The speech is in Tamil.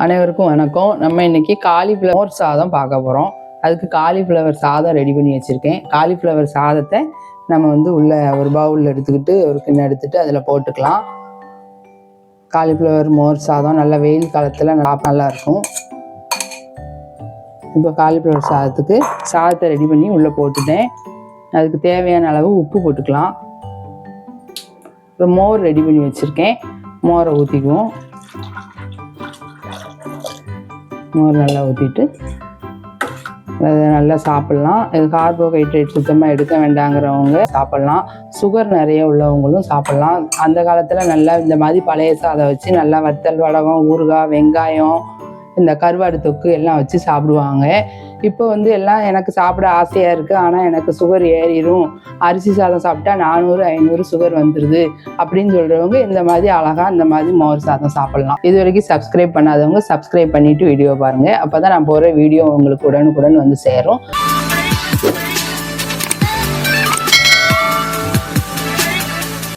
அனைவருக்கும் வணக்கம். நம்ம இன்னைக்கு காலிஃப்ளவர் சாதம் பார்க்க போகிறோம். அதுக்கு காலிஃப்ளவர் சாதம் ரெடி பண்ணி வச்சுருக்கேன். காலிஃப்ளவர் சாதத்தை நம்ம உள்ள ஒரு பவுலில் எடுத்துக்கிட்டு ஒரு கிண்ணம் எடுத்துகிட்டு அதில் போட்டுக்கலாம். காலிஃப்ளவர் மோர் சாதம் நல்லா வெயில் காலத்தில் நல்லா இருக்கும். இப்போ காலிஃப்ளவர் சாதத்துக்கு சாதத்தை ரெடி பண்ணி உள்ளே போட்டுட்டேன். அதுக்கு தேவையான அளவு உப்பு போட்டுக்கலாம். அப்புறம் மோர் ரெடி பண்ணி வச்சுருக்கேன். மோரை ஊற்றிக்குவோம். மோர் நல்லா ஊற்றிட்டு அதை நல்லா சாப்பிட்லாம். இது கார்போஹைட்ரேட் சுத்தமாக எடுக்க வேண்டாங்கிறவங்க சாப்பிட்லாம். சுகர் நிறைய உள்ளவங்களும் சாப்பிட்லாம். அந்த காலத்தில் நல்லா இந்த மாதிரி பழைய சாதம் வச்சு நல்லா வத்தல் வடகம் ஊறுகாய் வெங்காயம் இந்த கருவாடு தொக்கு எல்லாம் வச்சு சாப்பிடுவாங்க. இப்போ எல்லாம் எனக்கு சாப்பிட ஆசையாக இருக்குது, ஆனால் எனக்கு சுகர் ஏறிடும், அரிசி சாதம் சாப்பிட்டா 400-500 சுகர் வந்துடுது அப்படின்னு சொல்கிறவங்க இந்த மாதிரி அழகாக இந்த மாதிரி மோர் சாதம் சாப்பிட்லாம். இது வரைக்கும் சப்ஸ்கிரைப் பண்ணாதவங்க சப்ஸ்கிரைப் பண்ணிவிட்டு வீடியோ பாருங்கள். அப்போ தான் நான் போகிற வீடியோ உங்களுக்கு உடனுக்குடன் சேரும்.